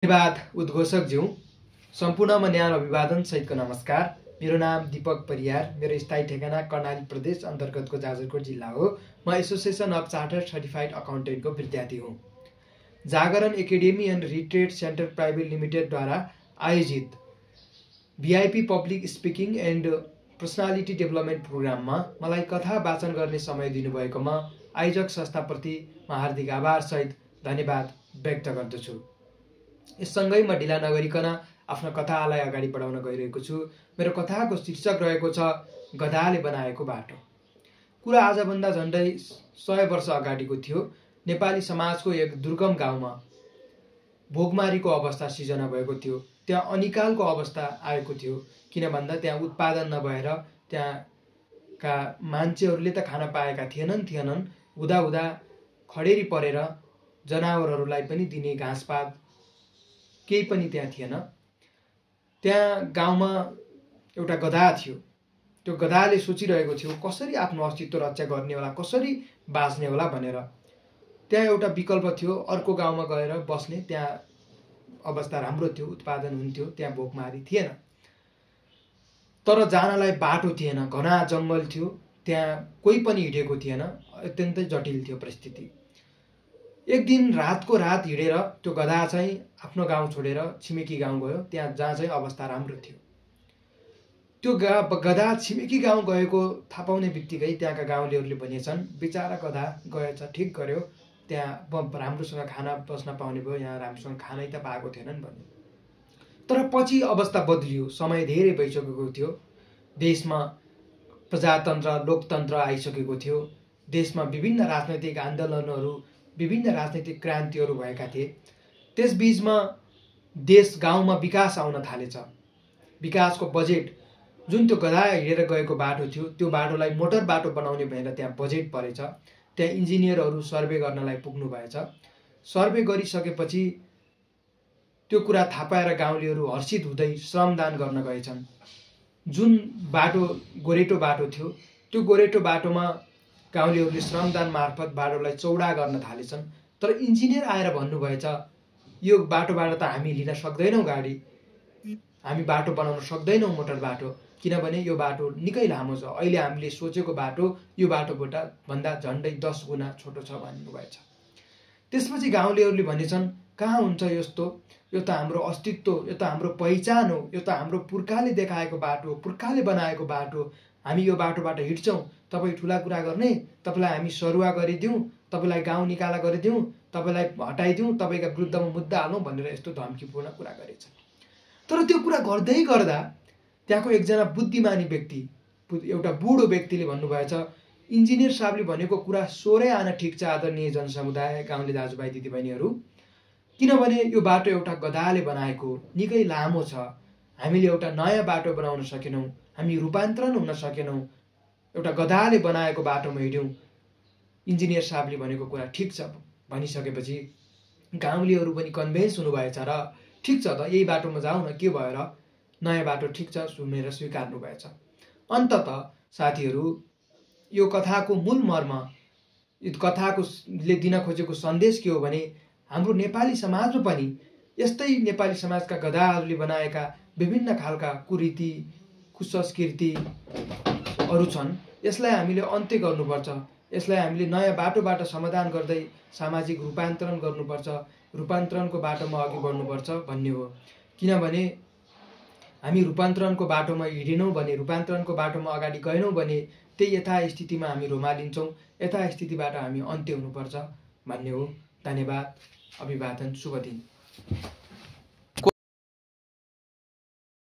धन्यवाद उद्घोषकज्यू। सम्पूर्णमा न्यानो अभिवादन सहितको नमस्कार। मेरो नाम दीपक परियार। मेरो स्थायी ठेगाना कर्णाली प्रदेश अन्तर्गतको जाजरकोट जिल्ला हो। म एसोसिएसन अफ चार्टर्ड सर्टिफाइड अकाउन्टेन्टको विद्यार्थी हुँ। Jagaran academy and retreat centre private लिमिटेडद्वारा आयोजित VIP public speaking and personality development प्रोग्राममा मलाई कथा वाचन गर्ने समय दिनुभएकोमा आयोजक संस्थाप्रति म हार्दिक आभार सहित धन्यवाद व्यक्त गर्दछु। यससँगै म ढिला नगरिकन आफ्नो कथालाई अगाडि बढाउन गइरहेको छु। मेरो कथाको शीर्षक रहेको छ गधाले बनाएको बाटो। कुरा आजभन्दा झन्डै 100 वर्ष अगाडिको थियो। नेपाली समाजको एक दुर्गम गाउँमा भोगमारीको अवस्था सिर्जना भएको थियो। त्यहाँ अनिकालको अवस्था आएको थियो। किन भन्दा त्यहाँ उत्पादन नभएर त्यहाँका मान्छेहरूले त खान पाएका थिएनन्। हुँदा खडेरी परेर जनावरहरूलाई पनि दिने घाँसपात केही पनि त्यहाँ थिएन। त्यहाँ गाउँमा एउटा गधा थियो। त्यो गधाले सोचिरहेको थियो कसरी आफ्नो अस्तित्व रक्षा गर्ने होला, कसरी बाँच्ने होला भनेर। त्यहाँ एउटा विकल्प थियो, अर्को गाउँमा गएर बस्ने। त्यहाँ अवस्था राम्रो थियो, उत्पादन हुन्थ्यो, त्यहाँ भोकमारी थिएन। तर जानलाई बाटो थिएन, घना जङ्गल थियो, त्यहाँ कोही पनि हिँडेको थिएन। अत्यन्तै जटिल थियो परिस्थिति। एक दिन रातको रात हिँडेर त्यो गधा चाहिँ आफ्नो गाउँ छोडेर छिमेकी गाउँ गयो, त्यहाँ जहाँ चाहिँ अवस्था राम्रो थियो। त्यो गधा छिमेकी गाउँ गएको थाहा पाउने बित्तिकै त्यहाँका गाउँलेहरूले भनेछन् बिचारा गधा गएछ, ठिक गर्यो, त्यहाँ राम्रोसँग खाना बस्न पाउने भयो, यहाँ राम्रोसँग खानै त पाएको थिएनन् भने। तर पछि अवस्था बदलियो। समय धेरै भइसकेको थियो। देशमा प्रजातन्त्र, लोकतन्त्र आइसकेको थियो। देशमा विभिन्न राजनैतिक आन्दोलनहरू, विभिन्न राजनैतिक क्रान्तिहरू भएका थिए। त्यसबीचमा देश गाउँमा विकास आउन थालेछ। विकासको बजेट, जुन त्यो गधा हिँडेर गएको बाटो थियो, त्यो बाटोलाई मोटर बाटो बनाउने भनेर त्यहाँ बजेट परेछ। त्यहाँ इन्जिनियरहरू सर्वे गर्नलाई पुग्नु भएछ। सर्वे गरिसकेपछि त्यो कुरा थाहा पाएर गाउँलेहरू हर्षित हुँदै श्रमदान गर्न गएछन्। जुन बाटो गोरेटो बाटो थियो, त्यो गोरेटो बाटोमा गाउँलेहरूले श्रमदान मार्फत बाटोलाई चौडा गर्न थालेछन्। तर इन्जिनियर आएर भन्नुभएछ यो बाटोबाट त हामी लिन सक्दैनौँ गाडी, हामी बाटो बनाउन सक्दैनौँ मोटर बाटो, किनभने यो बाटो निकै लामो छ। अहिले हामीले सोचेको बाटो यो बाटोबाट भन्दा झन्डै 10 गुणा छोटो छ भन्नुभएछ। त्यसपछि गाउँलेहरूले भनेछन् कहाँ हुन्छ यस्तो, यो त हाम्रो अस्तित्व, यो त हाम्रो पहिचान हो, यो त हाम्रो पुर्खाले देखाएको बाटो, पुर्खाले बनाएको बाटो, हामी यो बाटोबाट हिँड्छौँ, तपाईँ ठुला कुरा गर्ने, तपाईँलाई हामी सरुवा गरिदिउँ, तपाईँलाई गाउँ निकाला गरिदिउँ, तपाईँलाई हटाइदिउँ, तपाईँका विरुद्धमा मुद्दा हालौँ भनेर यस्तो धम्कीपूर्ण कुरा गरेछ। तर त्यो कुरा गर्दै गर्दा त्यहाँको एकजना बुद्धिमानी व्यक्ति, एउटा बुढो व्यक्तिले भन्नुभएछ इन्जिनियर साहबले भनेको कुरा सोरै आन ठिक छ आदरणीय जनसमुदाय, गाउँले दाजुभाइ दिदीबहिनीहरू, किनभने यो बाटो एउटा गधाले बनाएको निकै लामो छ। हामीले एउटा नयाँ बाटो बनाउन सकेनौँ, हामी रूपान्तरण हुन सकेनौँ, एउटा गधाले बनाएको बाटोमा हिँड्यौँ। इन्जिनियर साहबले भनेको कुरा ठिक छ भनिसकेपछि गाउँलेहरू पनि कन्भिन्स हुनुभएछ र ठिक छ त यही बाटोमा जाउँ न, के भयो र, नयाँ बाटो ठिक छ सुनेर स्वीकार्नु भएछ। अन्ततः साथीहरू, यो कथाको मूल मर्म, यो कथाले दिन खोजेको सन्देश के हो भने हाम्रो नेपाली समाजमा पनि यस्तै नेपाली समाजका गधाहरूले बनाएका विभिन्न खालका कुरीति, कुसंस्कृतिहरू छन्। यसलाई हामीले अन्त्य गर्नुपर्छ। यसलाई हामीले नयाँ बाटोबाट समाधान गर्दै सामाजिक रूपान्तरण गर्नुपर्छ, रूपान्तरणको बाटोमा अघि बढ्नुपर्छ भन्ने हो। किनभने हामी रूपान्तरणको बाटोमा हिँडेनौँ भने, रूपान्तरणको बाटोमा अगाडि गएनौँ भने त्यही यथास्थितिमा हामी रोमालिन्छौँ, यथास्थितिबाट हामी अन्त्य हुनुपर्छ भन्ने हो। धन्यवाद, अभिवादन, शुभ दिन।